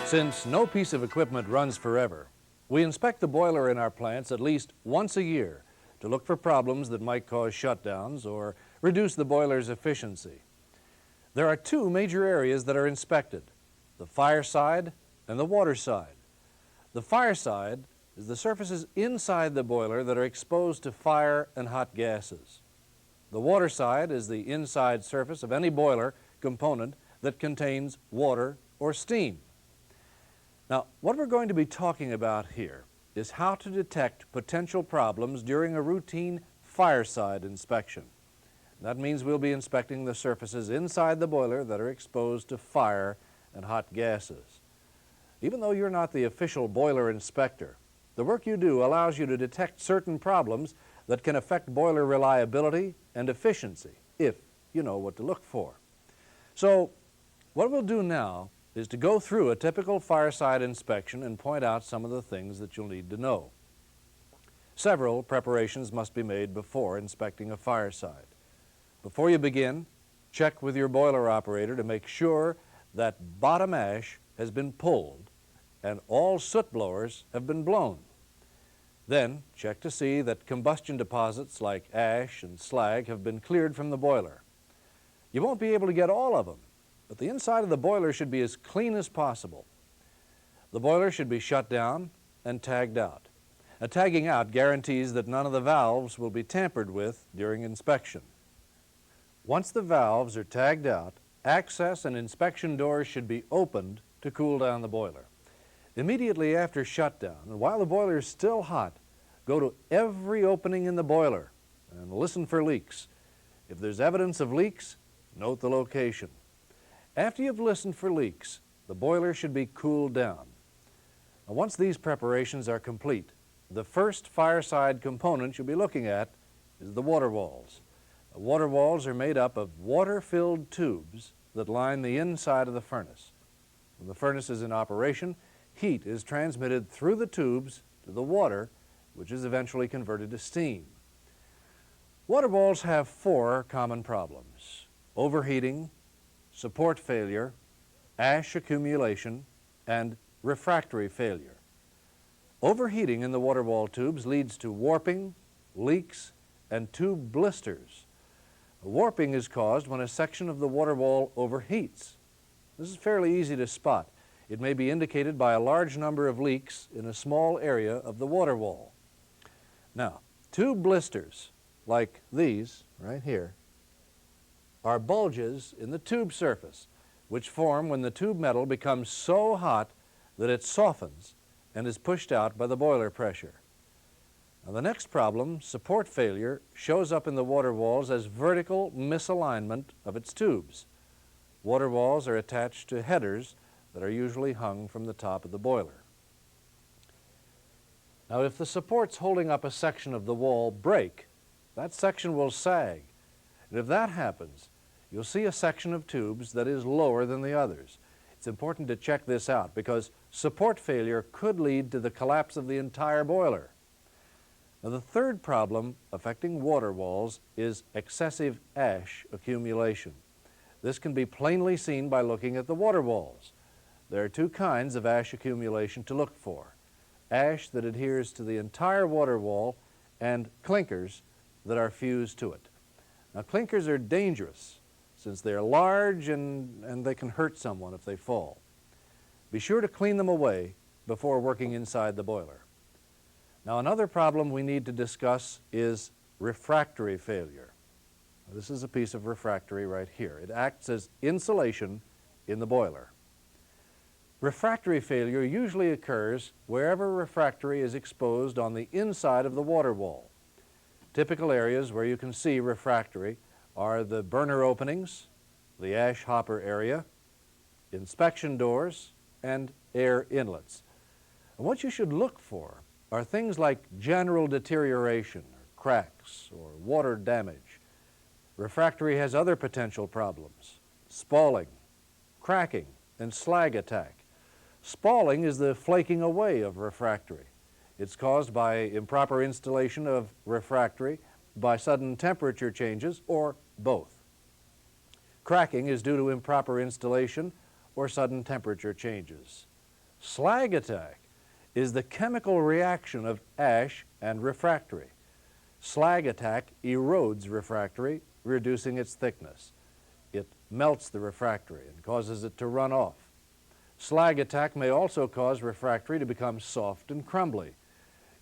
Since no piece of equipment runs forever, we inspect the boiler in our plants at least once a year to look for problems that might cause shutdowns or reduce the boiler's efficiency. There are two major areas that are inspected: the fire side and the water side. The fire side is the surfaces inside the boiler that are exposed to fire and hot gases. The water side is the inside surface of any boiler component that contains water or steam. Now, what we're going to be talking about here is how to detect potential problems during a routine fireside inspection. That means we'll be inspecting the surfaces inside the boiler that are exposed to fire and hot gases. Even though you're not the official boiler inspector, the work you do allows you to detect certain problems that can affect boiler reliability and efficiency, if you know what to look for. So, what we'll do now is to go through a typical fireside inspection and point out some of the things that you'll need to know. Several preparations must be made before inspecting a fireside. Before you begin, check with your boiler operator to make sure that bottom ash has been pulled and all soot blowers have been blown. Then check to see that combustion deposits like ash and slag have been cleared from the boiler. You won't be able to get all of them, but the inside of the boiler should be as clean as possible. The boiler should be shut down and tagged out. Now, tagging out guarantees that none of the valves will be tampered with during inspection. Once the valves are tagged out, access and inspection doors should be opened to cool down the boiler. Immediately after shutdown, and while the boiler is still hot, go to every opening in the boiler and listen for leaks. If there's evidence of leaks, note the location. After you've listened for leaks, the boiler should be cooled down. Now, once these preparations are complete, the first fireside component you'll be looking at is the water walls. The water walls are made up of water-filled tubes that line the inside of the furnace. When the furnace is in operation, heat is transmitted through the tubes to the water, which is eventually converted to steam. Water walls have four common problems: overheating, support failure, ash accumulation, and refractory failure. Overheating in the water wall tubes leads to warping, leaks, and tube blisters. Warping is caused when a section of the water wall overheats. This is fairly easy to spot. It may be indicated by a large number of leaks in a small area of the water wall. Now, tube blisters, like these right here, are bulges in the tube surface, which form when the tube metal becomes so hot that it softens and is pushed out by the boiler pressure. Now, the next problem, support failure, shows up in the water walls as vertical misalignment of its tubes. Water walls are attached to headers that are usually hung from the top of the boiler. Now, if the supports holding up a section of the wall break, that section will sag. And if that happens, you'll see a section of tubes that is lower than the others. It's important to check this out because support failure could lead to the collapse of the entire boiler. Now, the third problem affecting water walls is excessive ash accumulation. This can be plainly seen by looking at the water walls. There are two kinds of ash accumulation to look for: ash that adheres to the entire water wall and clinkers that are fused to it. Now, clinkers are dangerous since they are large and they can hurt someone if they fall. Be sure to clean them away before working inside the boiler. Now, another problem we need to discuss is refractory failure. This is a piece of refractory right here. It acts as insulation in the boiler. Refractory failure usually occurs wherever refractory is exposed on the inside of the water wall. Typical areas where you can see refractory are the burner openings, the ash hopper area, inspection doors, and air inlets. And what you should look for are things like general deterioration, or cracks, or water damage. Refractory has other potential problems: spalling, cracking, and slag attack. Spalling is the flaking away of refractory. It's caused by improper installation of refractory, by sudden temperature changes, or both. Cracking is due to improper installation or sudden temperature changes. Slag attack is the chemical reaction of ash and refractory. Slag attack erodes refractory, reducing its thickness. It melts the refractory and causes it to run off. Slag attack may also cause refractory to become soft and crumbly.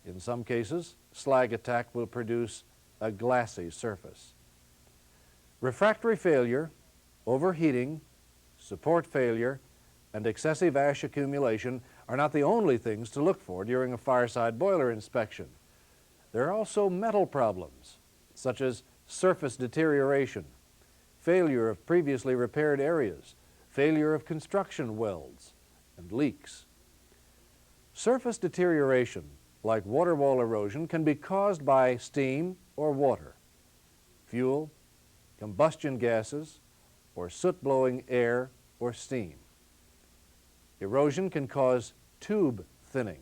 In some cases, slag attack will produce a glassy surface. Refractory failure, overheating, support failure, and excessive ash accumulation are not the only things to look for during a fireside boiler inspection. There are also metal problems, such as surface deterioration, failure of previously repaired areas, failure of construction welds, and leaks. Surface deterioration, like water wall erosion, can be caused by steam or water, fuel, combustion gases, or soot-blowing air or steam. Erosion can cause tube thinning.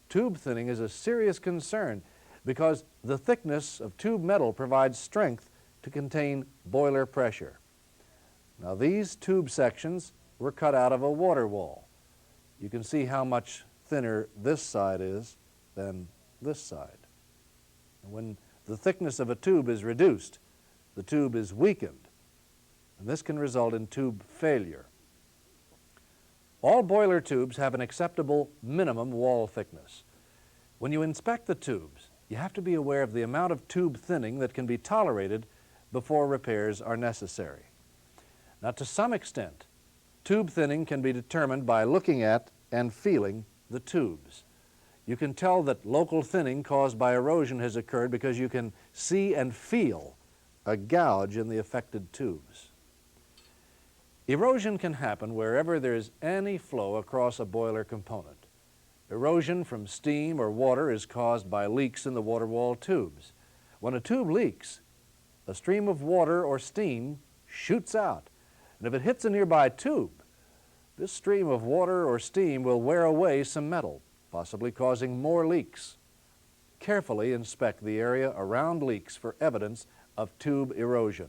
Tube thinning is a serious concern because the thickness of tube metal provides strength to contain boiler pressure. Now, these tube sections were cut out of a water wall. You can see how much thinner this side is than this side. And when the thickness of a tube is reduced, the tube is weakened, and this can result in tube failure. All boiler tubes have an acceptable minimum wall thickness. When you inspect the tubes, you have to be aware of the amount of tube thinning that can be tolerated before repairs are necessary. Now, to some extent, tube thinning can be determined by looking at and feeling the tubes. You can tell that local thinning caused by erosion has occurred because you can see and feel a gouge in the affected tubes. Erosion can happen wherever there is any flow across a boiler component. Erosion from steam or water is caused by leaks in the water wall tubes. When a tube leaks, a stream of water or steam shoots out, and if it hits a nearby tube, this stream of water or steam will wear away some metal, possibly causing more leaks. Carefully inspect the area around leaks for evidence of tube erosion.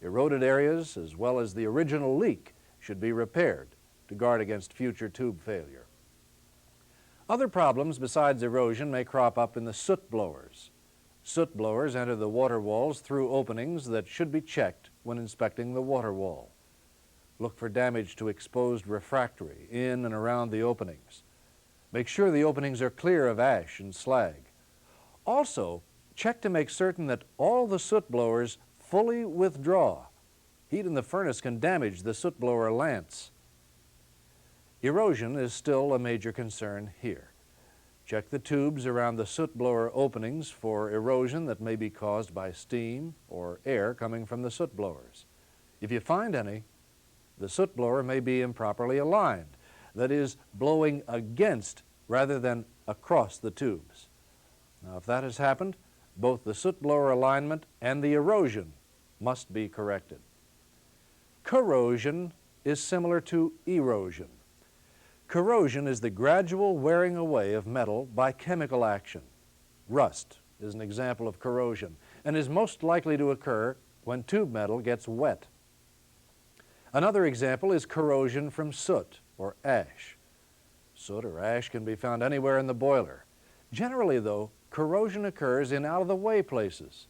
Eroded areas, as well as the original leak, should be repaired to guard against future tube failure. Other problems besides erosion may crop up in the soot blowers. Soot blowers enter the water walls through openings that should be checked when inspecting the water wall. Look for damage to exposed refractory in and around the openings. Make sure the openings are clear of ash and slag. Also, check to make certain that all the soot blowers fully withdraw. Heat in the furnace can damage the soot blower lance. Erosion is still a major concern here. Check the tubes around the soot blower openings for erosion that may be caused by steam or air coming from the soot blowers. If you find any, the soot blower may be improperly aligned, that is, blowing against rather than across the tubes. Now, if that has happened, both the soot blower alignment and the erosion must be corrected. Corrosion is similar to erosion. Corrosion is the gradual wearing away of metal by chemical action. Rust is an example of corrosion and is most likely to occur when tube metal gets wet. Another example is corrosion from soot or ash. Soot or ash can be found anywhere in the boiler. Generally, though, corrosion occurs in out-of-the-way places.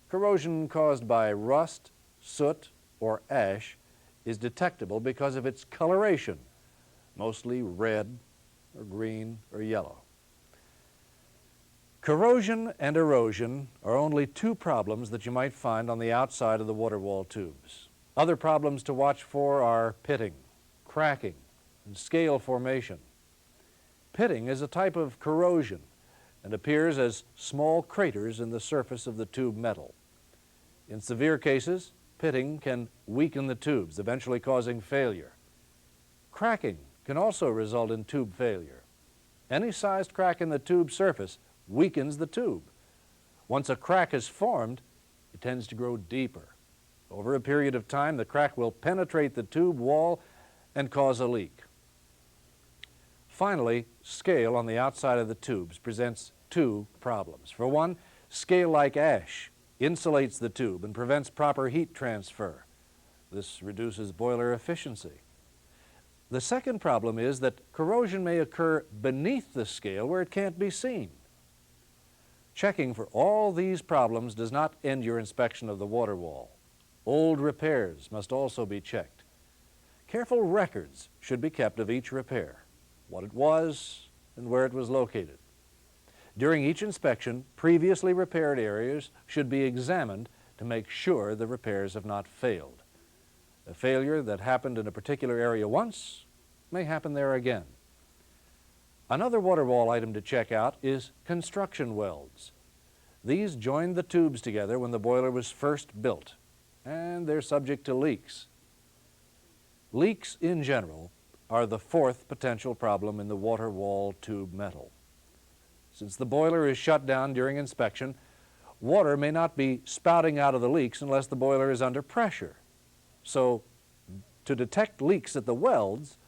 Corrosion caused by rust, soot, or ash is detectable because of its coloration, mostly red or green or yellow. Corrosion and erosion are only two problems that you might find on the outside of the water wall tubes. Other problems to watch for are pitting, cracking, and scale formation. Pitting is a type of corrosion and appears as small craters in the surface of the tube metal. In severe cases, pitting can weaken the tubes, eventually causing failure. Cracking can also result in tube failure. Any sized crack in the tube surface weakens the tube. Once a crack is formed, it tends to grow deeper. Over a period of time, the crack will penetrate the tube wall and cause a leak. Finally, scale on the outside of the tubes presents two problems. For one, scale like ash insulates the tube and prevents proper heat transfer. This reduces boiler efficiency. The second problem is that corrosion may occur beneath the scale where it can't be seen. Checking for all these problems does not end your inspection of the water wall. Old repairs must also be checked. Careful records should be kept of each repair, what it was and where it was located. During each inspection, previously repaired areas should be examined to make sure the repairs have not failed. A failure that happened in a particular area once may happen there again. Another water wall item to check out is construction welds. These joined the tubes together when the boiler was first built, and they're subject to leaks. Leaks in general are the fourth potential problem in the water wall tube metal. Since the boiler is shut down during inspection, water may not be spouting out of the leaks unless the boiler is under pressure. So, to detect leaks at the welds,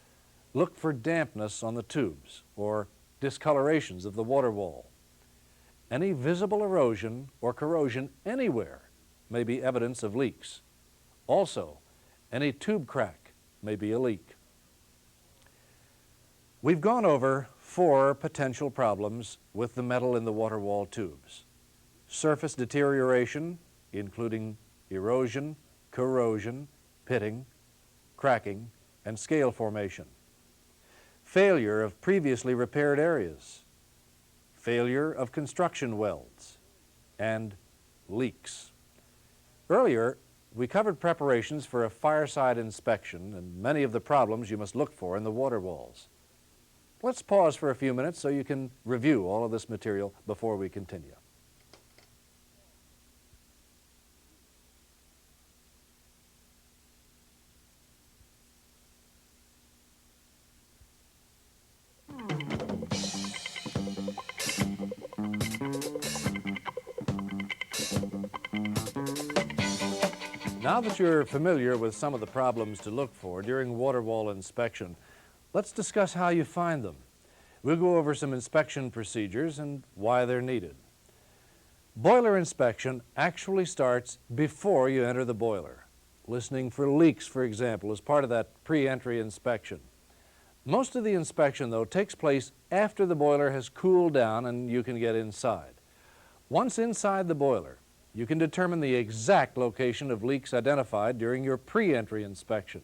look for dampness on the tubes or discolorations of the water wall. Any visible erosion or corrosion anywhere may be evidence of leaks. Also, any tube crack may be a leak. We've gone over 4 potential problems with the metal in the water wall tubes. Surface deterioration, including erosion, corrosion, pitting, cracking, and scale formation. Failure of previously repaired areas. Failure of construction welds. And leaks. Earlier, we covered preparations for a fireside inspection and many of the problems you must look for in the water walls. Let's pause for a few minutes so you can review all of this material before we continue. Now that you're familiar with some of the problems to look for during water wall inspection, let's discuss how you find them. We'll go over some inspection procedures and why they're needed. Boiler inspection actually starts before you enter the boiler. Listening for leaks, for example, is part of that pre-entry inspection. Most of the inspection, though, takes place after the boiler has cooled down and you can get inside. Once inside the boiler, you can determine the exact location of leaks identified during your pre-entry inspection.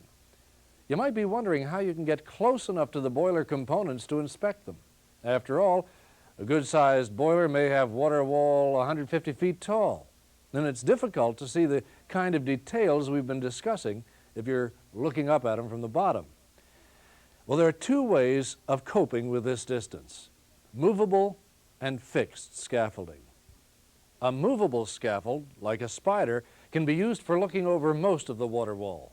You might be wondering how you can get close enough to the boiler components to inspect them. After all, a good-sized boiler may have water wall 150 feet tall, and it's difficult to see the kind of details we've been discussing if you're looking up at them from the bottom. Well, there are 2 ways of coping with this distance: movable and fixed scaffolding. A movable scaffold, like a spider, can be used for looking over most of the water wall.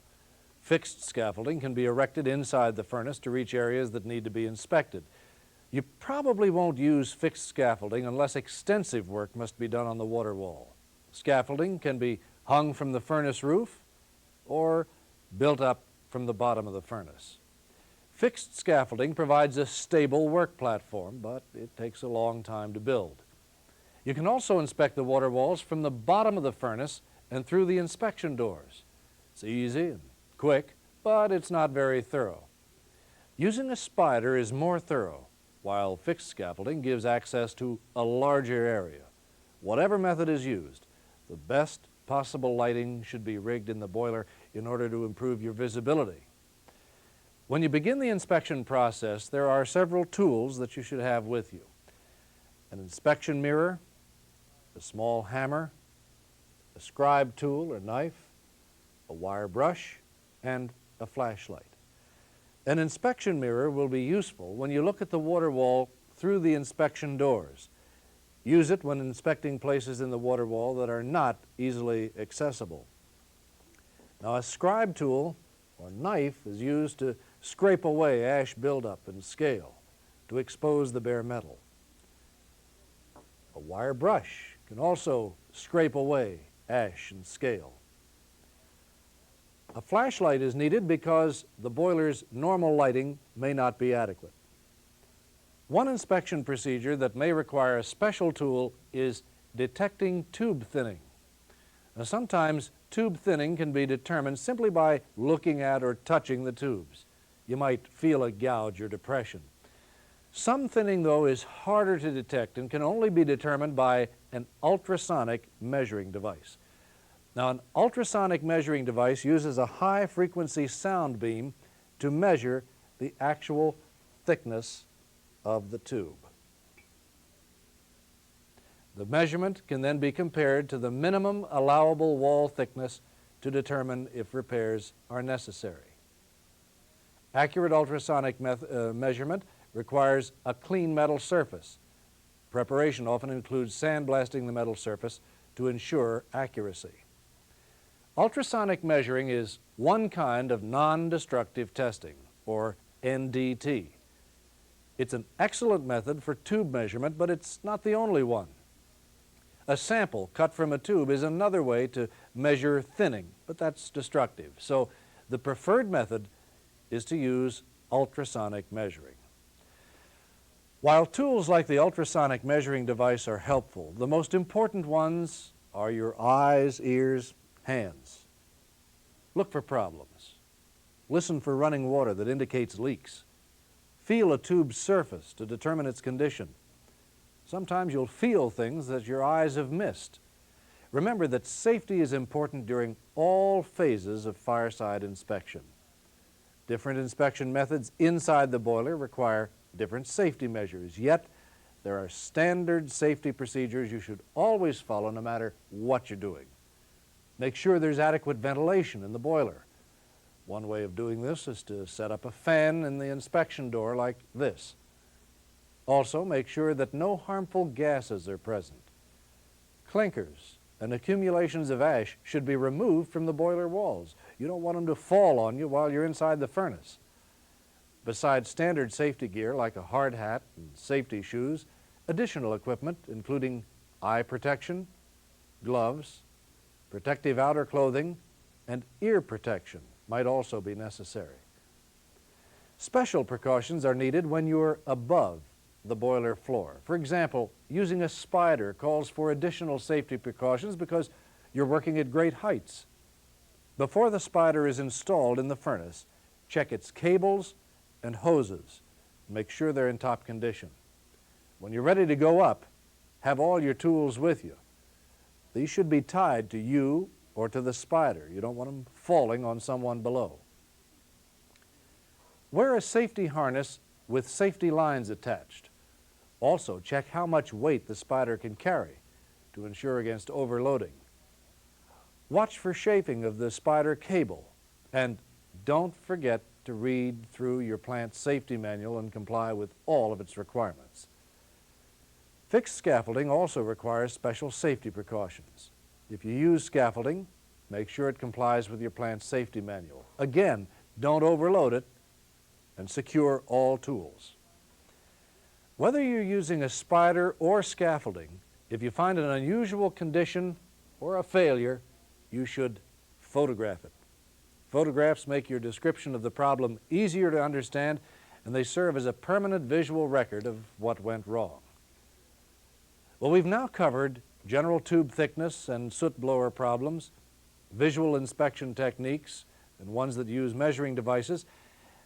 Fixed scaffolding can be erected inside the furnace to reach areas that need to be inspected. You probably won't use fixed scaffolding unless extensive work must be done on the water wall. Scaffolding can be hung from the furnace roof or built up from the bottom of the furnace. Fixed scaffolding provides a stable work platform, but it takes a long time to build. You can also inspect the water walls from the bottom of the furnace and through the inspection doors. It's easy and quick, but it's not very thorough. Using a spider is more thorough, while fixed scaffolding gives access to a larger area. Whatever method is used, the best possible lighting should be rigged in the boiler in order to improve your visibility. When you begin the inspection process, there are several tools that you should have with you: an inspection mirror, a small hammer, a scribe tool or knife, a wire brush, and a flashlight. An inspection mirror will be useful when you look at the water wall through the inspection doors. Use it when inspecting places in the water wall that are not easily accessible. Now, a scribe tool or knife is used to scrape away ash buildup and scale to expose the bare metal. A wire brush can also scrape away ash and scale. A flashlight is needed because the boiler's normal lighting may not be adequate. One inspection procedure that may require a special tool is detecting tube thinning. Now, sometimes tube thinning can be determined simply by looking at or touching the tubes. you might feel a gouge or depression. Some thinning, though, is harder to detect and can only be determined by an ultrasonic measuring device. Now, an ultrasonic measuring device uses a high-frequency sound beam to measure the actual thickness of the tube. The measurement can then be compared to the minimum allowable wall thickness to determine if repairs are necessary. Accurate ultrasonic measurement requires a clean metal surface. Preparation often includes sandblasting the metal surface to ensure accuracy. Ultrasonic measuring is one kind of non-destructive testing, or NDT. It's an excellent method for tube measurement, but it's not the only one. A sample cut from a tube is another way to measure thinning, but that's destructive. So the preferred method is to use ultrasonic measuring. While tools like the ultrasonic measuring device are helpful, the most important ones are your eyes, ears, hands. Look for problems. Listen for running water that indicates leaks. Feel a tube's surface to determine its condition. Sometimes you'll feel things that your eyes have missed. Remember that safety is important during all phases of fireside inspection. Different inspection methods inside the boiler require different safety measures, yet there are standard safety procedures you should always follow no matter what you're doing. Make sure there's adequate ventilation in the boiler. One way of doing this is to set up a fan in the inspection door like this. Also, make sure that no harmful gases are present. Clinkers and accumulations of ash should be removed from the boiler walls. You don't want them to fall on you while you're inside the furnace. Besides standard safety gear like a hard hat and safety shoes, additional equipment including eye protection, gloves, protective outer clothing, and ear protection might also be necessary. Special precautions are needed when you're above the boiler floor. For example, using a spider calls for additional safety precautions because you're working at great heights. Before the spider is installed in the furnace, check its cables and hoses. Make sure they're in top condition. When you're ready to go up, have all your tools with you. These should be tied to you or to the spider. You don't want them falling on someone below. Wear a safety harness with safety lines attached. Also, check how much weight the spider can carry to ensure against overloading. Watch for chafing of the spider cable, and don't forget to read through your plant's safety manual and comply with all of its requirements. Fixed scaffolding also requires special safety precautions. If you use scaffolding, make sure it complies with your plant's safety manual. Again, don't overload it, and secure all tools. Whether you're using a spider or scaffolding, if you find an unusual condition or a failure, you should photograph it. Photographs make your description of the problem easier to understand, and they serve as a permanent visual record of what went wrong. Well, we've now covered general tube thickness and soot blower problems, visual inspection techniques and ones that use measuring devices,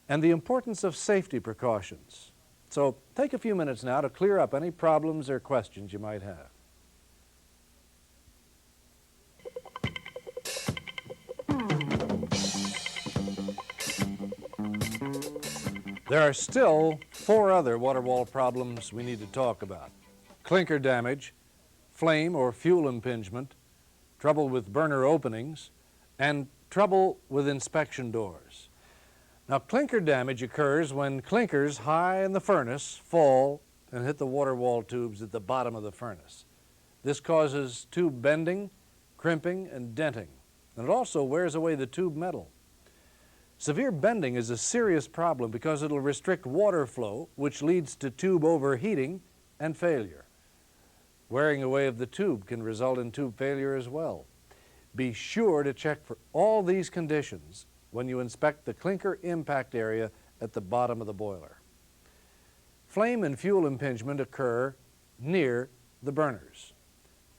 and the importance of safety precautions. So take a few minutes now to clear up any problems or questions you might have. There are still 4 other water wall problems we need to talk about: clinker damage, flame or fuel impingement, trouble with burner openings, and trouble with inspection doors. Now, clinker damage occurs when clinkers high in the furnace fall and hit the water wall tubes at the bottom of the furnace. This causes tube bending, crimping, and denting, and it also wears away the tube metal. Severe bending is a serious problem because it'll restrict water flow, which leads to tube overheating and failure. Wearing away of the tube can result in tube failure as well. Be sure to check for all these conditions when you inspect the clinker impact area at the bottom of the boiler. Flame and fuel impingement occur near the burners.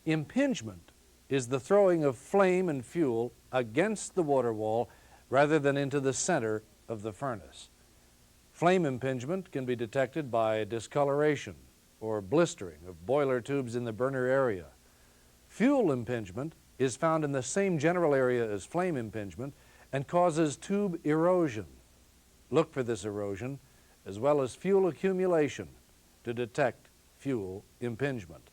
Impingement is the throwing of flame and fuel against the water wall rather than into the center of the furnace. Flame impingement can be detected by discoloration or blistering of boiler tubes in the burner area. Fuel impingement is found in the same general area as flame impingement and causes tube erosion. Look for this erosion as well as fuel accumulation to detect fuel impingement.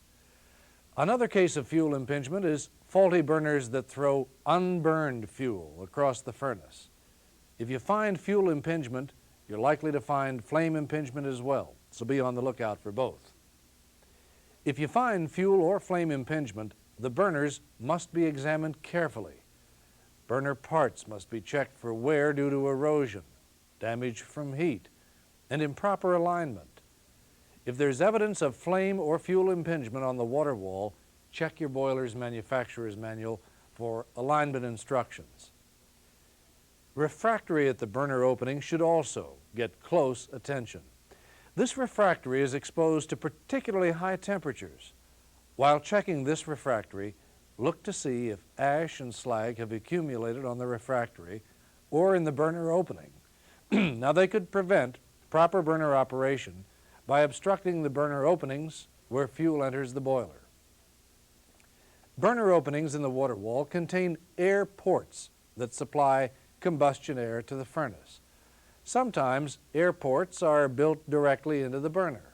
Another case of fuel impingement is faulty burners that throw unburned fuel across the furnace. If you find fuel impingement, you're likely to find flame impingement as well, so be on the lookout for both. If you find fuel or flame impingement, the burners must be examined carefully. Burner parts must be checked for wear due to erosion, damage from heat, and improper alignment. If there's evidence of flame or fuel impingement on the water wall, check your boiler's manufacturer's manual for alignment instructions. Refractory at the burner opening should also get close attention. This refractory is exposed to particularly high temperatures. While checking this refractory, look to see if ash and slag have accumulated on the refractory or in the burner opening. Now, they could prevent proper burner operation by obstructing the burner openings where fuel enters the boiler. Burner openings in the water wall contain air ports that supply combustion air to the furnace. Sometimes air ports are built directly into the burner.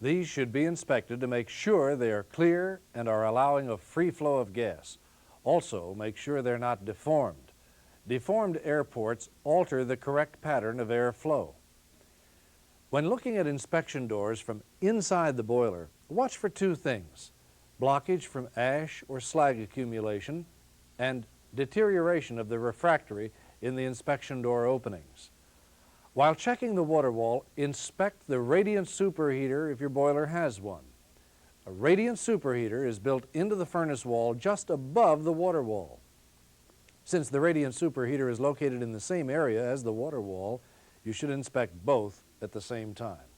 These should be inspected to make sure they are clear and are allowing a free flow of gas. Also, make sure they're not deformed. Deformed air ports alter the correct pattern of air flow. When looking at inspection doors from inside the boiler, watch for two things: blockage from ash or slag accumulation and deterioration of the refractory in the inspection door openings. While checking the water wall, inspect the radiant superheater if your boiler has one. A radiant superheater is built into the furnace wall just above the water wall. Since the radiant superheater is located in the same area as the water wall, you should inspect both at the same time.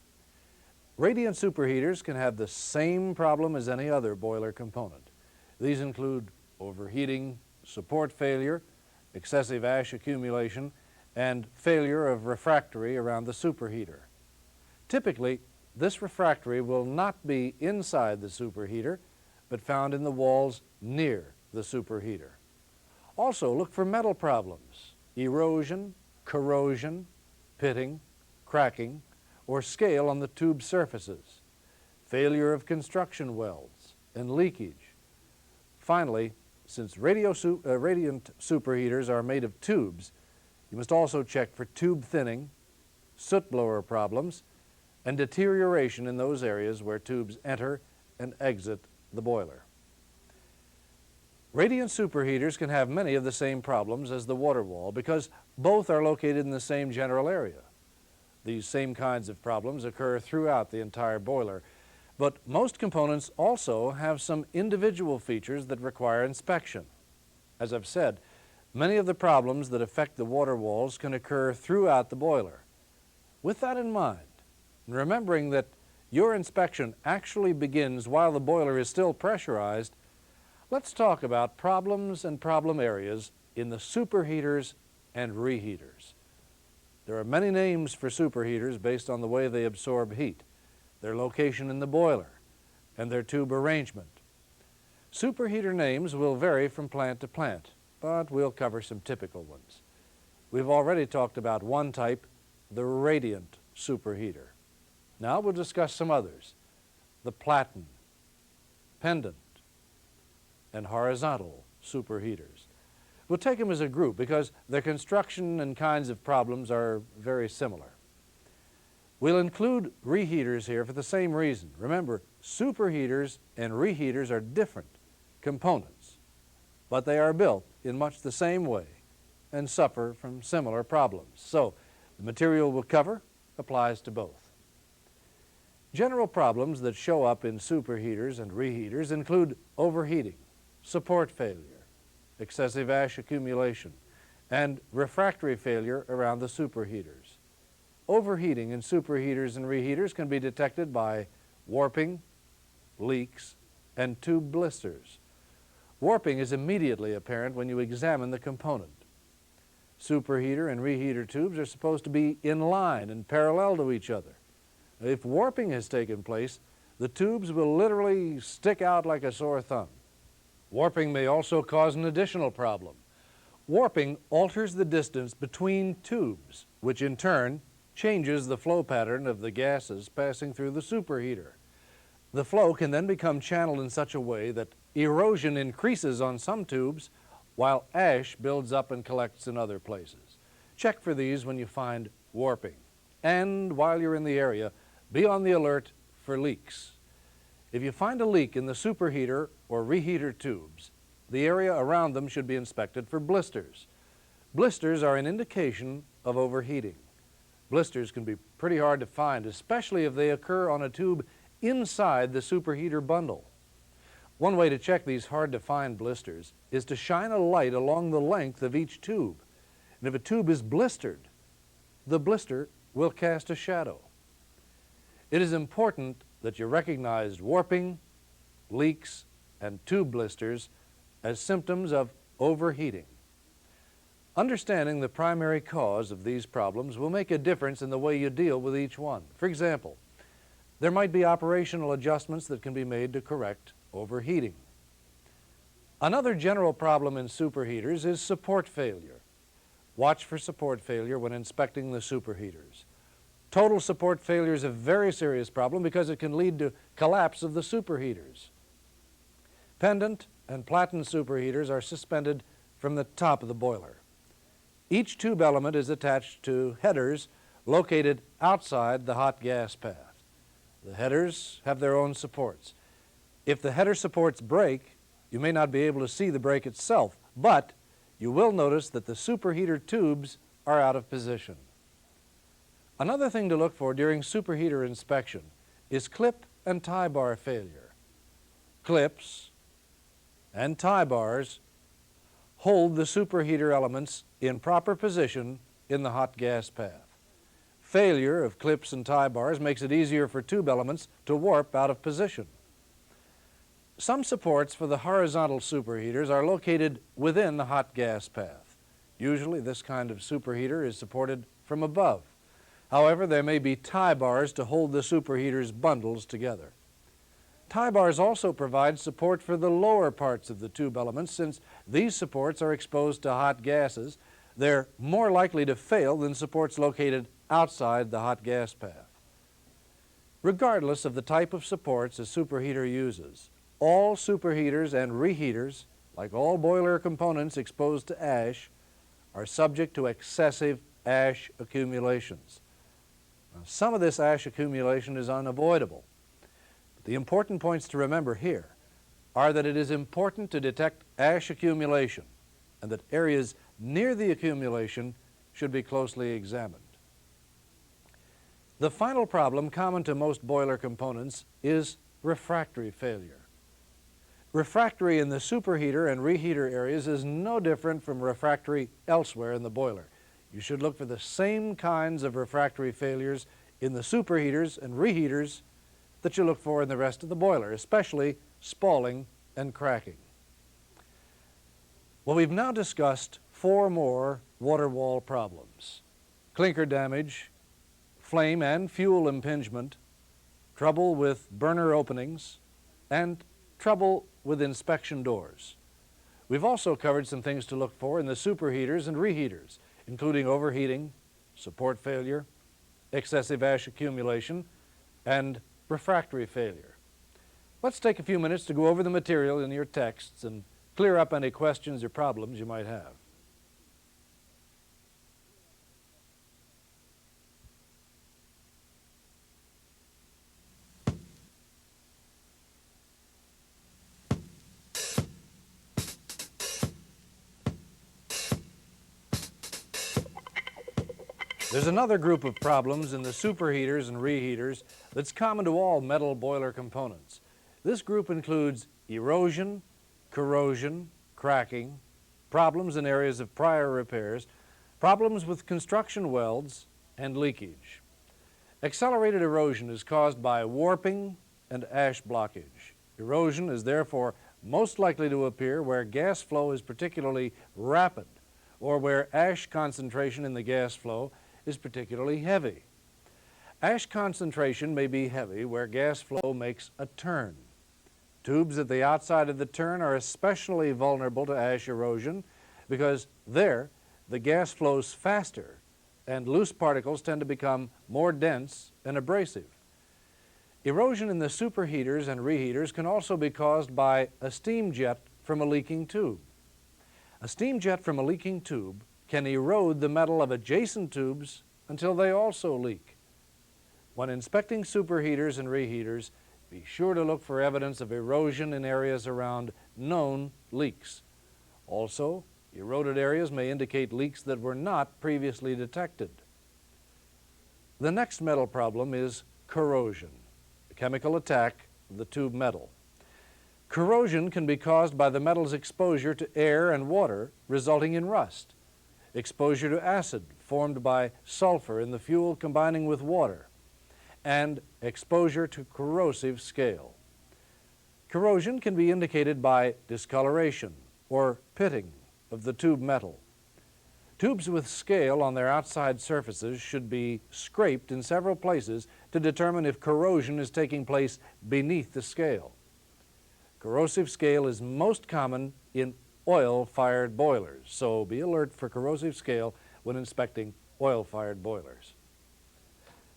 Radiant superheaters can have the same problem as any other boiler component. These include overheating, support failure, excessive ash accumulation, and failure of refractory around the superheater. Typically, this refractory will not be inside the superheater, but found in the walls near the superheater. Also, look for metal problems: erosion, corrosion, pitting, cracking, or scale on the tube surfaces, failure of construction welds, and leakage. Finally, since radiant superheaters are made of tubes, you must also check for tube thinning, soot blower problems, and deterioration in those areas where tubes enter and exit the boiler. Radiant superheaters can have many of the same problems as the water wall because both are located in the same general area. These same kinds of problems occur throughout the entire boiler, but most components also have some individual features that require inspection. As I've said, many of the problems that affect the water walls can occur throughout the boiler. With that in mind, and remembering that your inspection actually begins while the boiler is still pressurized, let's talk about problems and problem areas in the superheaters and reheaters. There are many names for superheaters based on the way they absorb heat, their location in the boiler, and their tube arrangement. Superheater names will vary from plant to plant, but we'll cover some typical ones. We've already talked about one type, the radiant superheater. Now we'll discuss some others: the platen, pendant, and horizontal superheaters. We'll take them as a group because their construction and kinds of problems are very similar. We'll include reheaters here for the same reason. Remember, superheaters and reheaters are different components, but they are built in much the same way and suffer from similar problems. So the material we'll cover applies to both. General problems that show up in superheaters and reheaters include overheating, support failure, excessive ash accumulation, and refractory failure around the superheaters. Overheating in superheaters and reheaters can be detected by warping, leaks, and tube blisters. Warping is immediately apparent when you examine the component. Superheater and reheater tubes are supposed to be in line and parallel to each other. If warping has taken place, the tubes will literally stick out like a sore thumb. Warping may also cause an additional problem. Warping alters the distance between tubes, which in turn changes the flow pattern of the gases passing through the superheater. The flow can then become channeled in such a way that erosion increases on some tubes while ash builds up and collects in other places. Check for these when you find warping. And while you're in the area, be on the alert for leaks. If you find a leak in the superheater or reheater tubes, the area around them should be inspected for blisters. Blisters are an indication of overheating. Blisters can be pretty hard to find, especially if they occur on a tube inside the superheater bundle. One way to check these hard-to-find blisters is to shine a light along the length of each tube. And if a tube is blistered, the blister will cast a shadow. It is important that you recognize warping, leaks, and tube blisters as symptoms of overheating. Understanding the primary cause of these problems will make a difference in the way you deal with each one. For example, there might be operational adjustments that can be made to correct overheating. Another general problem in superheaters is support failure. Watch for support failure when inspecting the superheaters. Total support failure is a very serious problem because it can lead to collapse of the superheaters. Pendant and platen superheaters are suspended from the top of the boiler. Each tube element is attached to headers located outside the hot gas path. The headers have their own supports. If the header supports break, you may not be able to see the break itself, but you will notice that the superheater tubes are out of position. Another thing to look for during superheater inspection is clip and tie bar failure. Clips and tie bars hold the superheater elements in proper position in the hot gas path. Failure of clips and tie bars makes it easier for tube elements to warp out of position. Some supports for the horizontal superheaters are located within the hot gas path. Usually this kind of superheater is supported from above. However, there may be tie bars to hold the superheater's bundles together. Tie bars also provide support for the lower parts of the tube elements. Since these supports are exposed to hot gases, they're more likely to fail than supports located outside the hot gas path. Regardless of the type of supports a superheater uses, all superheaters and reheaters, like all boiler components exposed to ash, are subject to excessive ash accumulations. Now, some of this ash accumulation is unavoidable. But the important points to remember here are that it is important to detect ash accumulation and that areas near the accumulation should be closely examined. The final problem common to most boiler components is refractory failure. Refractory in the superheater and reheater areas is no different from refractory elsewhere in the boiler. You should look for the same kinds of refractory failures in the superheaters and reheaters that you look for in the rest of the boiler, especially spalling and cracking. Well, we've now discussed 4 more water wall problems: clinker damage, flame and fuel impingement, trouble with burner openings, and trouble with inspection doors. We've also covered some things to look for in the superheaters and reheaters, including overheating, support failure, excessive ash accumulation, and refractory failure. Let's take a few minutes to go over the material in your texts and clear up any questions or problems you might have. There's another group of problems in the superheaters and reheaters that's common to all metal boiler components. This group includes erosion, corrosion, cracking, problems in areas of prior repairs, problems with construction welds, and leakage. Accelerated erosion is caused by warping and ash blockage. Erosion is therefore most likely to appear where gas flow is particularly rapid or where ash concentration in the gas flow is particularly heavy. Ash concentration may be heavy where gas flow makes a turn. Tubes at the outside of the turn are especially vulnerable to ash erosion because there the gas flows faster and loose particles tend to become more dense and abrasive. Erosion in the superheaters and reheaters can also be caused by a steam jet from a leaking tube. A steam jet from a leaking tube can erode the metal of adjacent tubes until they also leak. When inspecting superheaters and reheaters, be sure to look for evidence of erosion in areas around known leaks. Also, eroded areas may indicate leaks that were not previously detected. The next metal problem is corrosion, a chemical attack of the tube metal. Corrosion can be caused by the metal's exposure to air and water, resulting in rust, exposure to acid formed by sulfur in the fuel combining with water, and exposure to corrosive scale. Corrosion can be indicated by discoloration or pitting of the tube metal. Tubes with scale on their outside surfaces should be scraped in several places to determine if corrosion is taking place beneath the scale. Corrosive scale is most common in oil-fired boilers, so be alert for corrosive scale when inspecting oil-fired boilers.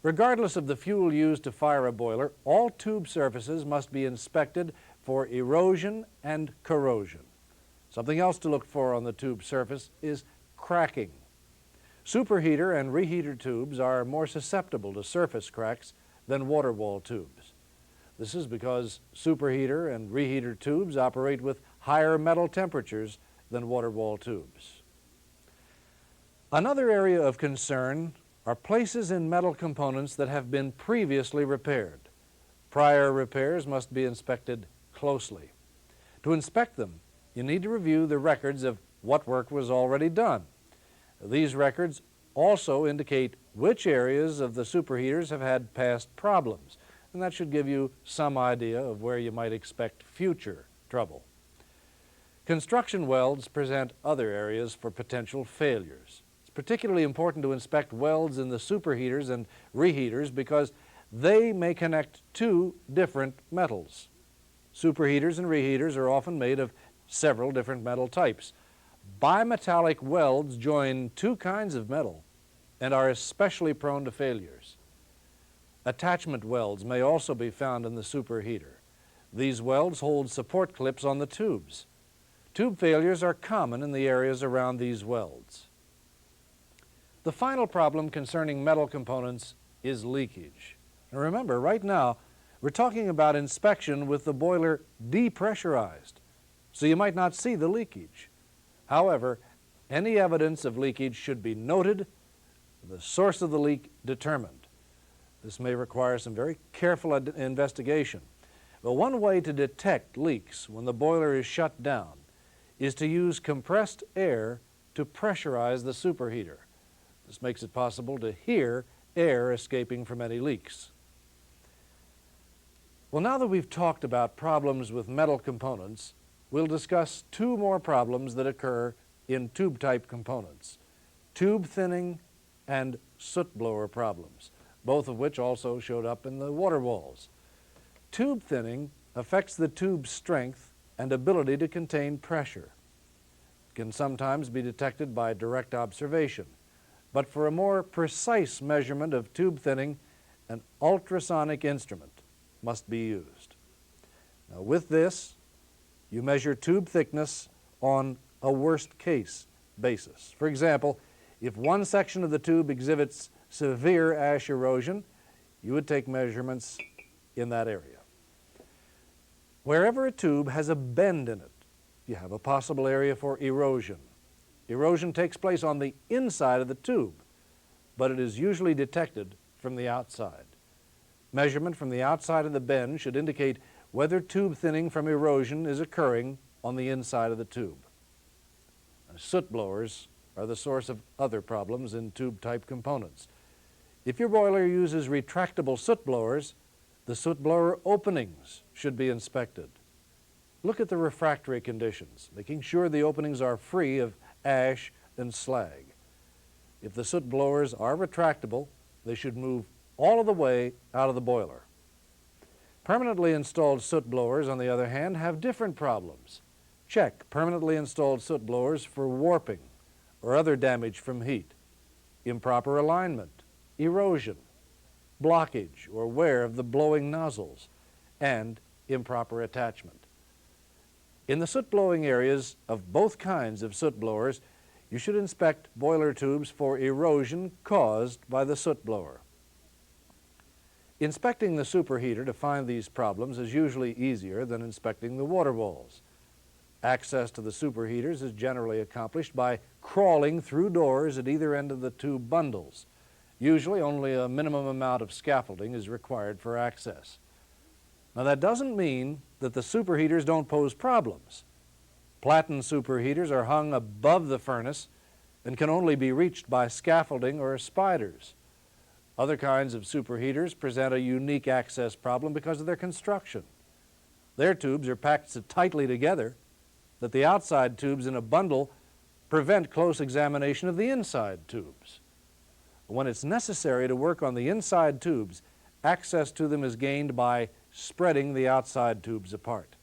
Regardless of the fuel used to fire a boiler, all tube surfaces must be inspected for erosion and corrosion. Something else to look for on the tube surface is cracking. Superheater and reheater tubes are more susceptible to surface cracks than water wall tubes. This is because superheater and reheater tubes operate with higher metal temperatures than water wall tubes. Another area of concern are places in metal components that have been previously repaired. Prior repairs must be inspected closely. To inspect them, you need to review the records of what work was already done. These records also indicate which areas of the superheaters have had past problems, and that should give you some idea of where you might expect future trouble. Construction welds present other areas for potential failures. It's particularly important to inspect welds in the superheaters and reheaters because they may connect two different metals. Superheaters and reheaters are often made of several different metal types. Bimetallic welds join two kinds of metal and are especially prone to failures. Attachment welds may also be found in the superheater. These welds hold support clips on the tubes. Tube failures are common in the areas around these welds. The final problem concerning metal components is leakage. And remember, right now, we're talking about inspection with the boiler depressurized, so you might not see the leakage. However, any evidence of leakage should be noted, the source of the leak determined. This may require some very careful investigation. But one way to detect leaks when the boiler is shut down is to use compressed air to pressurize the superheater. This makes it possible to hear air escaping from any leaks. Well, now that we've talked about problems with metal components, we'll discuss two more problems that occur in tube-type components: tube thinning and soot blower problems, both of which also showed up in the water walls. Tube thinning affects the tube's strength and ability to contain pressure. It can sometimes be detected by direct observation, but for a more precise measurement of tube thinning, an ultrasonic instrument must be used. Now, with this, you measure tube thickness on a worst-case basis. For example, if one section of the tube exhibits severe ash erosion, you would take measurements in that area. Wherever a tube has a bend in it, you have a possible area for erosion. Erosion takes place on the inside of the tube, but it is usually detected from the outside. Measurement from the outside of the bend should indicate whether tube thinning from erosion is occurring on the inside of the tube. Soot blowers are the source of other problems in tube-type components. If your boiler uses retractable soot blowers, the soot blower openings should be inspected. Look at the refractory conditions, making sure the openings are free of ash and slag. If the soot blowers are retractable, they should move all of the way out of the boiler. Permanently installed soot blowers, on the other hand, have different problems. Check permanently installed soot blowers for warping or other damage from heat, improper alignment, erosion, blockage or wear of the blowing nozzles, and improper attachment. In the soot blowing areas of both kinds of soot blowers, you should inspect boiler tubes for erosion caused by the soot blower. Inspecting the superheater to find these problems is usually easier than inspecting the water walls. Access to the superheaters is generally accomplished by crawling through doors at either end of the tube bundles. Usually only a minimum amount of scaffolding is required for access. Now that doesn't mean that the superheaters don't pose problems. Platen superheaters are hung above the furnace and can only be reached by scaffolding or spiders. Other kinds of superheaters present a unique access problem because of their construction. Their tubes are packed so tightly together that the outside tubes in a bundle prevent close examination of the inside tubes. When it's necessary to work on the inside tubes, access to them is gained by spreading the outside tubes apart.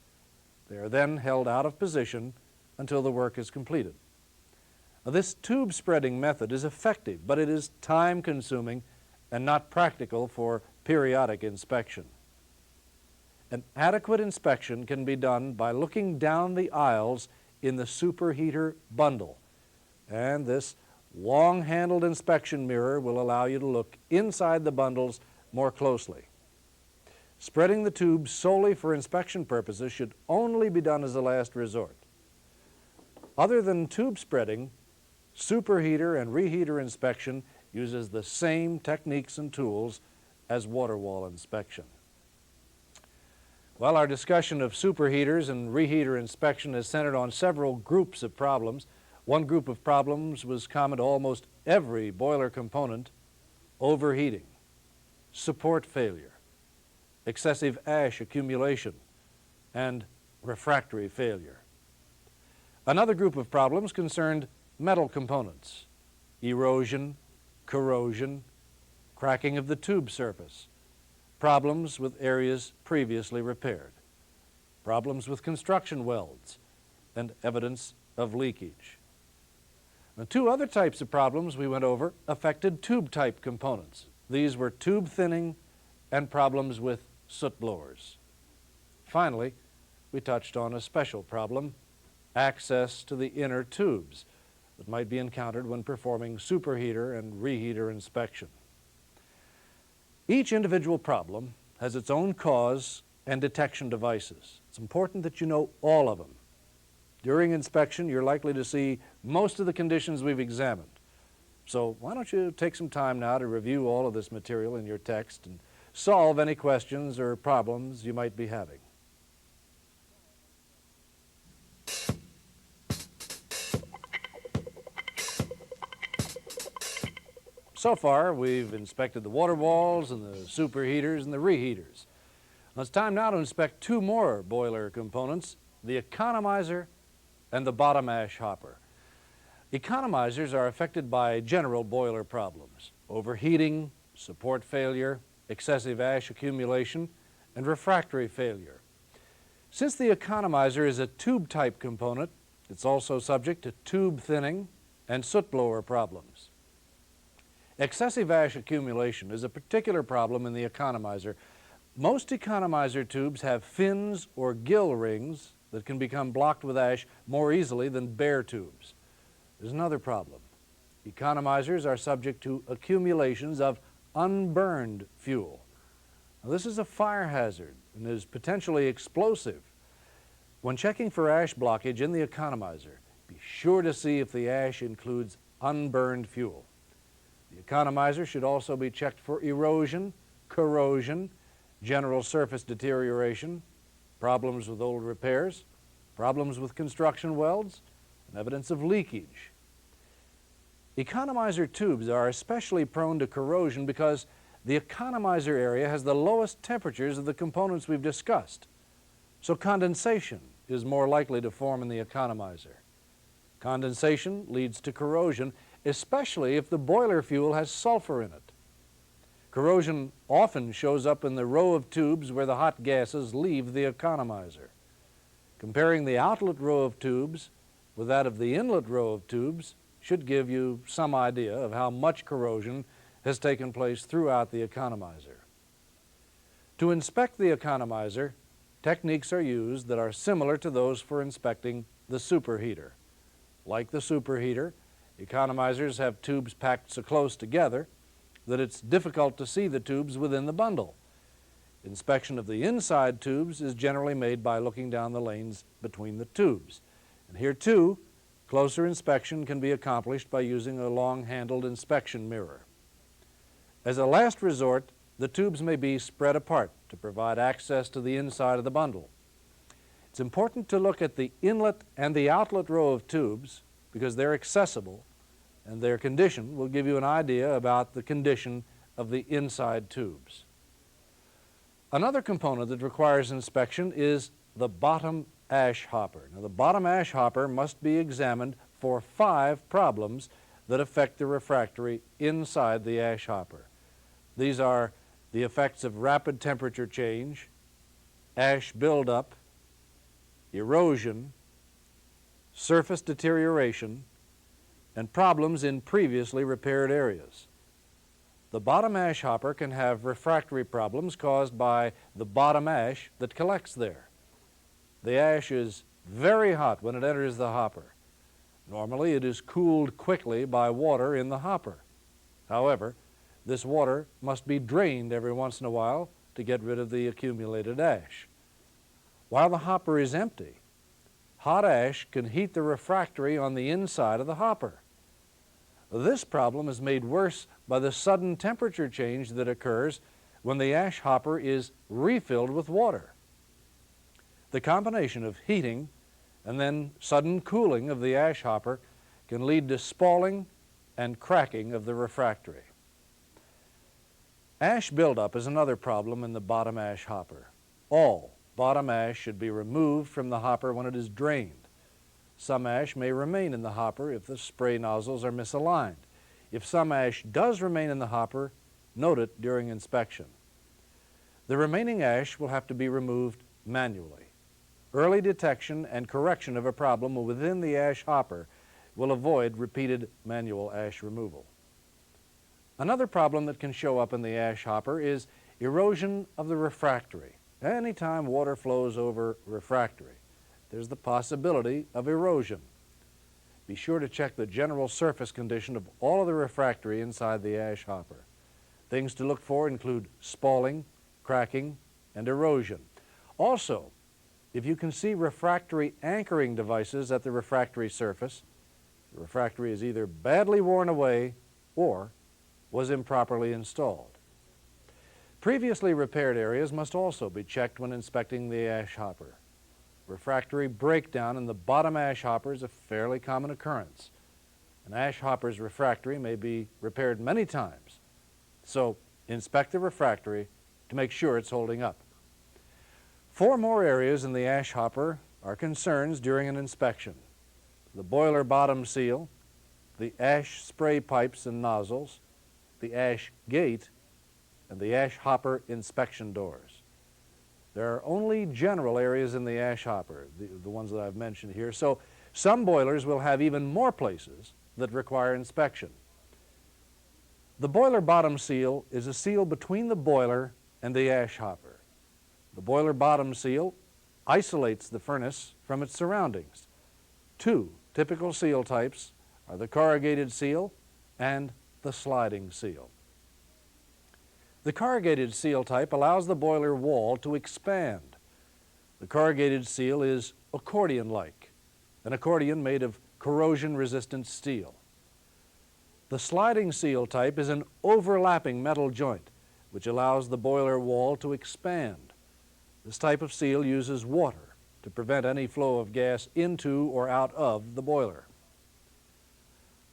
They are then held out of position until the work is completed. Now, this tube spreading method is effective, but it is time-consuming and not practical for periodic inspection. An adequate inspection can be done by looking down the aisles in the superheater bundle, and this long-handled inspection mirror will allow you to look inside the bundles more closely. Spreading the tubes solely for inspection purposes should only be done as a last resort. Other than tube spreading, superheater and reheater inspection uses the same techniques and tools as Waterwall inspection. Well, our discussion of superheaters and reheater inspection is centered on several groups of problems. One group of problems was common to almost every boiler component: overheating, support failure, excessive ash accumulation, and refractory failure. Another group of problems concerned metal components: erosion, corrosion, cracking of the tube surface, problems with areas previously repaired, problems with construction welds, and evidence of leakage. The two other types of problems we went over affected tube-type components. These were tube thinning and problems with soot blowers. Finally, we touched on a special problem: access to the inner tubes that might be encountered when performing superheater and reheater inspection. Each individual problem has its own cause and detection devices. It's important that you know all of them. During inspection, you're likely to see most of the conditions we've examined. So why don't you take some time now to review all of this material in your text and solve any questions or problems you might be having. So far, we've inspected the water walls and the superheaters and the reheaters. Well, it's time now to inspect two more boiler components: the economizer and the bottom ash hopper. Economizers are affected by general boiler problems: overheating, support failure, excessive ash accumulation, and refractory failure. Since the economizer is a tube-type component, it's also subject to tube thinning and soot blower problems. Excessive ash accumulation is a particular problem in the economizer. Most economizer tubes have fins or gill rings that can become blocked with ash more easily than bare tubes. There's another problem. Economizers are subject to accumulations of unburned fuel. Now, this is a fire hazard and is potentially explosive. When checking for ash blockage in the economizer, be sure to see if the ash includes unburned fuel. The economizer should also be checked for erosion, corrosion, general surface deterioration, problems with old repairs, problems with construction welds, and evidence of leakage. Economizer tubes are especially prone to corrosion because the economizer area has the lowest temperatures of the components we've discussed, so condensation is more likely to form in the economizer. Condensation leads to corrosion, especially if the boiler fuel has sulfur in it. Corrosion often shows up in the row of tubes where the hot gases leave the economizer. Comparing the outlet row of tubes with that of the inlet row of tubes should give you some idea of how much corrosion has taken place throughout the economizer. To inspect the economizer, techniques are used that are similar to those for inspecting the superheater. Like the superheater, economizers have tubes packed so close together that it's difficult to see the tubes within the bundle. Inspection of the inside tubes is generally made by looking down the lanes between the tubes. And here too, closer inspection can be accomplished by using a long-handled inspection mirror. As a last resort, the tubes may be spread apart to provide access to the inside of the bundle. It's important to look at the inlet and the outlet row of tubes because they're accessible, and their condition will give you an idea about the condition of the inside tubes. Another component that requires inspection is the bottom ash hopper. Now, the bottom ash hopper must be examined for 5 problems that affect the refractory inside the ash hopper. These are the effects of rapid temperature change, ash buildup, erosion, surface deterioration, and problems in previously repaired areas. The bottom ash hopper can have refractory problems caused by the bottom ash that collects there. The ash is very hot when it enters the hopper. Normally it is cooled quickly by water in the hopper. However, this water must be drained every once in a while to get rid of the accumulated ash. While the hopper is empty, hot ash can heat the refractory on the inside of the hopper. This problem is made worse by the sudden temperature change that occurs when the ash hopper is refilled with water. The combination of heating and then sudden cooling of the ash hopper can lead to spalling and cracking of the refractory. Ash buildup is another problem in the bottom ash hopper. All bottom ash should be removed from the hopper when it is drained. Some ash may remain in the hopper if the spray nozzles are misaligned. If some ash does remain in the hopper, note it during inspection. The remaining ash will have to be removed manually. Early detection and correction of a problem within the ash hopper will avoid repeated manual ash removal. Another problem that can show up in the ash hopper is erosion of the refractory. Anytime water flows over refractory, there's the possibility of erosion. Be sure to check the general surface condition of all of the refractory inside the ash hopper. Things to look for include spalling, cracking, and erosion. Also, if you can see refractory anchoring devices at the refractory surface, the refractory is either badly worn away or was improperly installed. Previously repaired areas must also be checked when inspecting the ash hopper. Refractory breakdown in the bottom ash hopper is a fairly common occurrence. An ash hopper's refractory may be repaired many times, so inspect the refractory to make sure it's holding up. 4 more areas in the ash hopper are concerns during an inspection: the boiler bottom seal, the ash spray pipes and nozzles, the ash gate, and the ash hopper inspection doors. There are only general areas in the ash hopper, the ones that I've mentioned here, so some boilers will have even more places that require inspection. The boiler bottom seal is a seal between the boiler and the ash hopper. The boiler bottom seal isolates the furnace from its surroundings. 2 typical seal types are the corrugated seal and the sliding seal. The corrugated seal type allows the boiler wall to expand. The corrugated seal is accordion-like, an accordion made of corrosion-resistant steel. The sliding seal type is an overlapping metal joint which allows the boiler wall to expand. This type of seal uses water to prevent any flow of gas into or out of the boiler.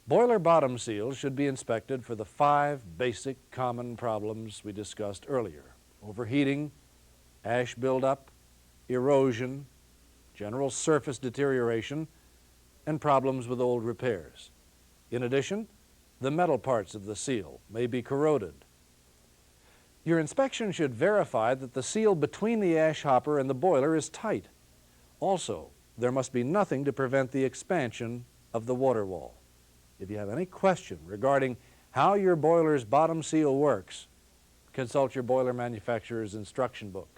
Boiler bottom seals should be inspected for the 5 basic common problems we discussed earlier: overheating, ash buildup, erosion, general surface deterioration, and problems with old repairs. In addition, the metal parts of the seal may be corroded. Your inspection should verify that the seal between the ash hopper and the boiler is tight. Also, there must be nothing to prevent the expansion of the water wall. If you have any question regarding how your boiler's bottom seal works, consult your boiler manufacturer's instruction book.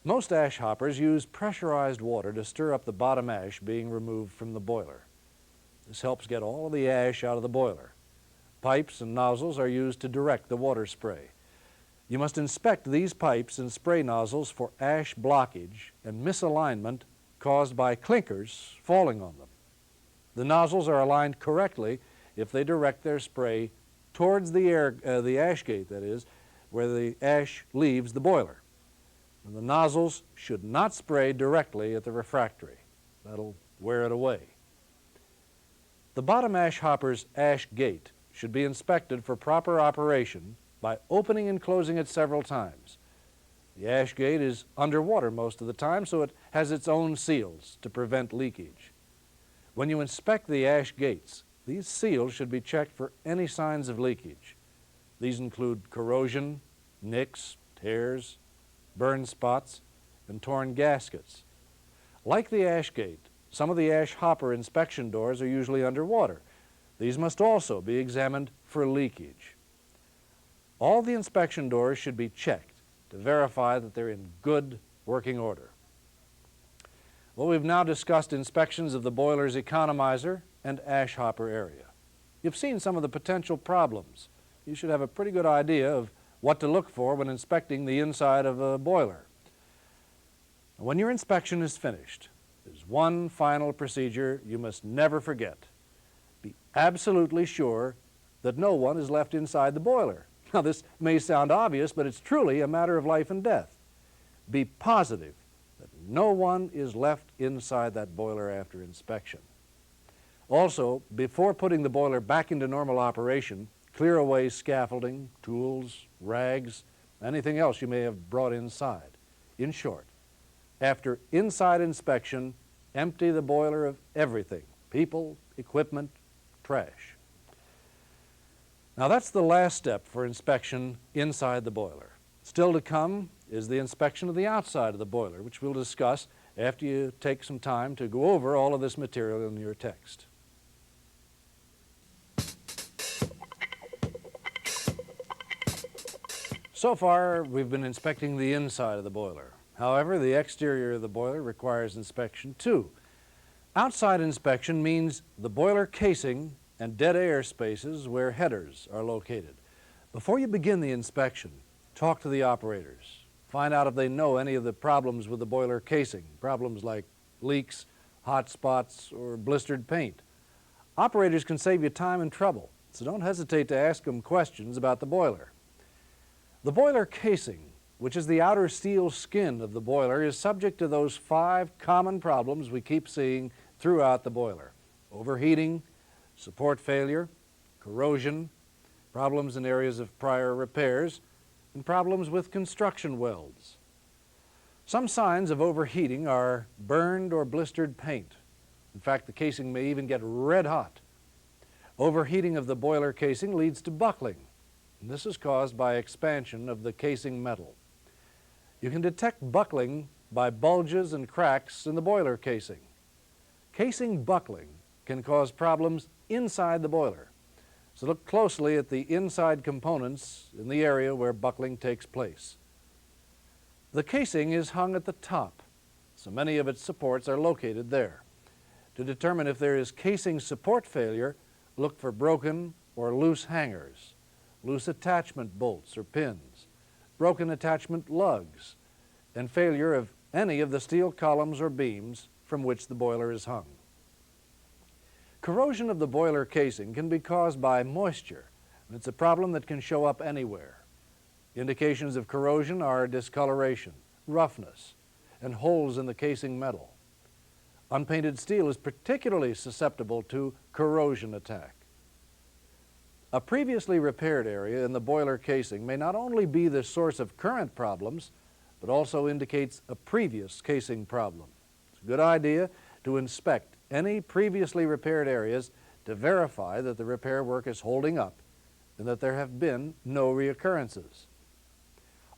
Most ash hoppers use pressurized water to stir up the bottom ash being removed from the boiler. This helps get all of the ash out of the boiler. Pipes and nozzles are used to direct the water spray. You must inspect these pipes and spray nozzles for ash blockage and misalignment caused by clinkers falling on them. The nozzles are aligned correctly if they direct their spray towards the ash gate, that is, where the ash leaves the boiler. And the nozzles should not spray directly at the refractory. That'll wear it away. The bottom ash hopper's ash gate should be inspected for proper operation by opening and closing it several times. The ash gate is underwater most of the time, so it has its own seals to prevent leakage. When you inspect the ash gates, these seals should be checked for any signs of leakage. These include corrosion, nicks, tears, burn spots, and torn gaskets. Like the ash gate, some of the ash hopper inspection doors are usually underwater. These must also be examined for leakage. All the inspection doors should be checked to verify that they're in good working order. Well, we've now discussed inspections of the boiler's economizer and ash hopper area. You've seen some of the potential problems. You should have a pretty good idea of what to look for when inspecting the inside of a boiler. When your inspection is finished, there's one final procedure you must never forget. Be absolutely sure that no one is left inside the boiler. Now, this may sound obvious, but it's truly a matter of life and death. Be positive that no one is left inside that boiler after inspection. Also, before putting the boiler back into normal operation, clear away scaffolding, tools, rags, anything else you may have brought inside. In short, after inside inspection, empty the boiler of everything: people, equipment, trash. Now, that's the last step for inspection inside the boiler. Still to come is the inspection of the outside of the boiler, which we'll discuss after you take some time to go over all of this material in your text. So far, we've been inspecting the inside of the boiler. However, the exterior of the boiler requires inspection too. Outside inspection means the boiler casing and dead air spaces where headers are located. Before you begin the inspection, talk to the operators. Find out if they know any of the problems with the boiler casing, problems like leaks, hot spots, or blistered paint. Operators can save you time and trouble, so don't hesitate to ask them questions about the boiler. The boiler casing, which is the outer steel skin of the boiler, is subject to those 5 common problems we keep seeing throughout the boiler: overheating, support failure, corrosion, problems in areas of prior repairs, and problems with construction welds. Some signs of overheating are burned or blistered paint. In fact, the casing may even get red hot. Overheating of the boiler casing leads to buckling, and this is caused by expansion of the casing metal. You can detect buckling by bulges and cracks in the boiler casing. Casing buckling can cause problems inside the boiler, so look closely at the inside components in the area where buckling takes place. The casing is hung at the top, so many of its supports are located there. To determine if there is casing support failure, look for broken or loose hangers, loose attachment bolts or pins, broken attachment lugs, and failure of any of the steel columns or beams from which the boiler is hung. Corrosion of the boiler casing can be caused by moisture, and it's a problem that can show up anywhere. Indications of corrosion are discoloration, roughness, and holes in the casing metal. Unpainted steel is particularly susceptible to corrosion attack. A previously repaired area in the boiler casing may not only be the source of current problems, but also indicates a previous casing problem. It's a good idea to inspect any previously repaired areas to verify that the repair work is holding up and that there have been no reoccurrences.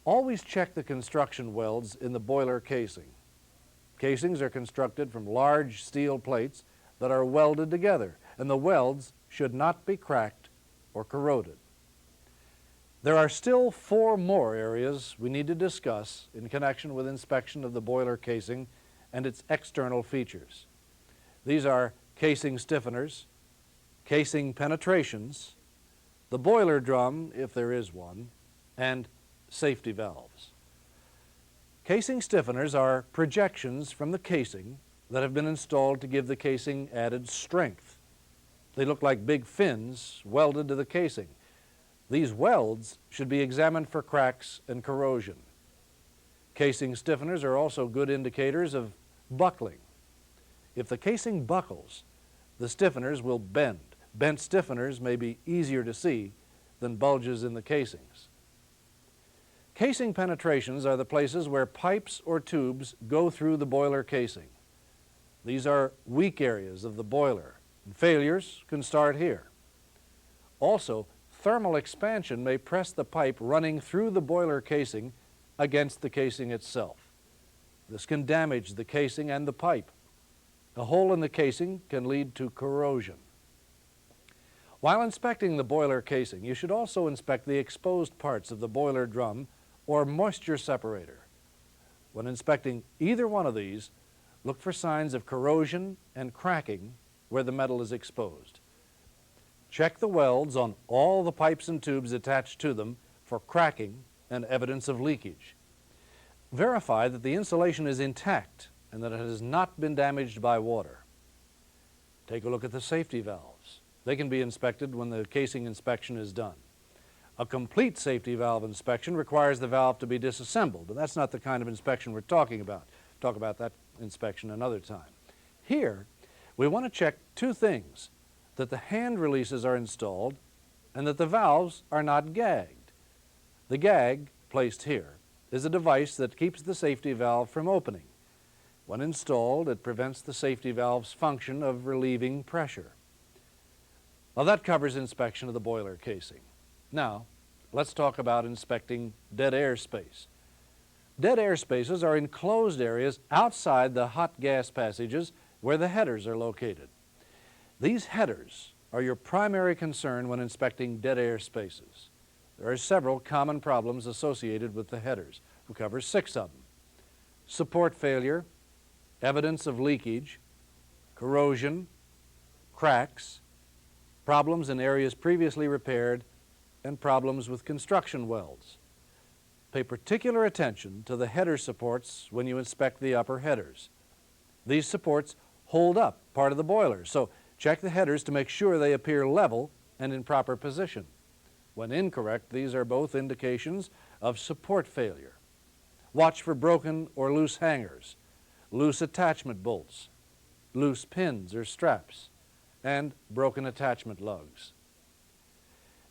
Always check the construction welds in the boiler casing. Casings are constructed from large steel plates that are welded together, and the welds should not be cracked or corroded. There are still 4 more areas we need to discuss in connection with inspection of the boiler casing and its external features. These are casing stiffeners, casing penetrations, the boiler drum, if there is one, and safety valves. Casing stiffeners are projections from the casing that have been installed to give the casing added strength. They look like big fins welded to the casing. These welds should be examined for cracks and corrosion. Casing stiffeners are also good indicators of buckling. If the casing buckles, the stiffeners will bend. Bent stiffeners may be easier to see than bulges in the casings. Casing penetrations are the places where pipes or tubes go through the boiler casing. These are weak areas of the boiler, and failures can start here. Also, thermal expansion may press the pipe running through the boiler casing against the casing itself. This can damage the casing and the pipe. A hole in the casing can lead to corrosion. While inspecting the boiler casing, you should also inspect the exposed parts of the boiler drum or moisture separator. When inspecting either one of these, look for signs of corrosion and cracking where the metal is exposed. Check the welds on all the pipes and tubes attached to them for cracking and evidence of leakage. Verify that the insulation is intact and that it has not been damaged by water. Take a look at the safety valves. They can be inspected when the casing inspection is done. A complete safety valve inspection requires the valve to be disassembled, but that's not the kind of inspection we're talking about. Talk about that inspection another time. Here, we want to check 2 things: that the hand releases are installed and that the valves are not gagged. The gag, placed here, is a device that keeps the safety valve from opening. When installed, it prevents the safety valve's function of relieving pressure. Well, that covers inspection of the boiler casing. Now, let's talk about inspecting dead air space. Dead air spaces are enclosed areas outside the hot gas passages where the headers are located. These headers are your primary concern when inspecting dead air spaces. There are several common problems associated with the headers. We'll cover 6 of them: support failure, evidence of leakage, corrosion, cracks, problems in areas previously repaired, and problems with construction welds. Pay particular attention to the header supports when you inspect the upper headers. These supports hold up part of the boiler, so check the headers to make sure they appear level and in proper position. When incorrect, these are both indications of support failure. Watch for broken or loose hangers, loose attachment bolts, loose pins or straps, and broken attachment lugs.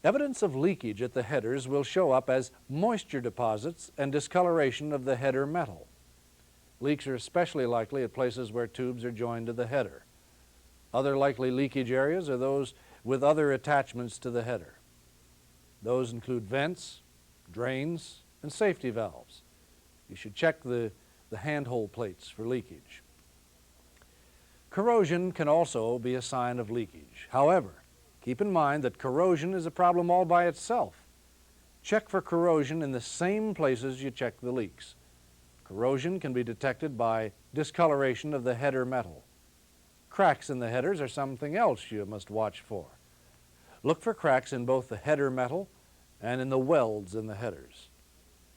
Evidence of leakage at the headers will show up as moisture deposits and discoloration of the header metal. Leaks are especially likely at places where tubes are joined to the header. Other likely leakage areas are those with other attachments to the header. Those include vents, drains, and safety valves. You should check the handhole plates for leakage. Corrosion can also be a sign of leakage. However, keep in mind that corrosion is a problem all by itself. Check for corrosion in the same places you check the leaks. Corrosion can be detected by discoloration of the header metal. Cracks in the headers are something else you must watch for. Look for cracks in both the header metal and in the welds in the headers.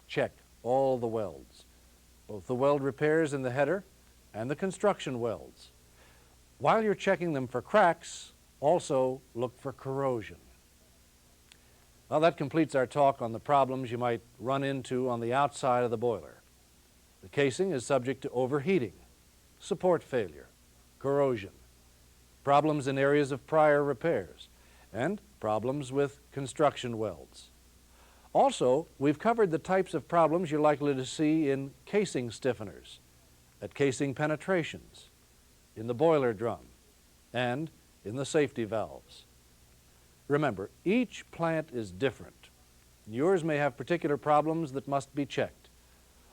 Check all the welds, both the weld repairs in the header and the construction welds. While you're checking them for cracks, also look for corrosion. Well, that completes our talk on the problems you might run into on the outside of the boiler. The casing is subject to overheating, support failure, corrosion, problems in areas of prior repairs, and problems with construction welds. Also, we've covered the types of problems you're likely to see in casing stiffeners, at casing penetrations, in the boiler drum, and in the safety valves. Remember, each plant is different. Yours may have particular problems that must be checked.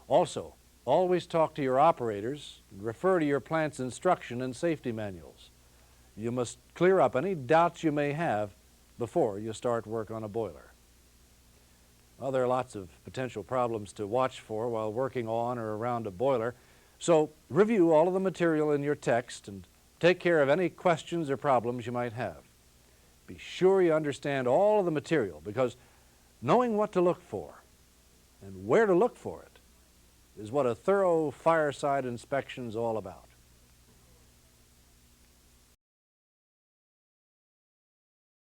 Also, always talk to your operators and refer to your plant's instruction and safety manuals. You must clear up any doubts you may have before you start work on a boiler. Well, there are lots of potential problems to watch for while working on or around a boiler, so review all of the material in your text and take care of any questions or problems you might have. Be sure you understand all of the material, because knowing what to look for and where to look for it is what a thorough fireside inspection is all about.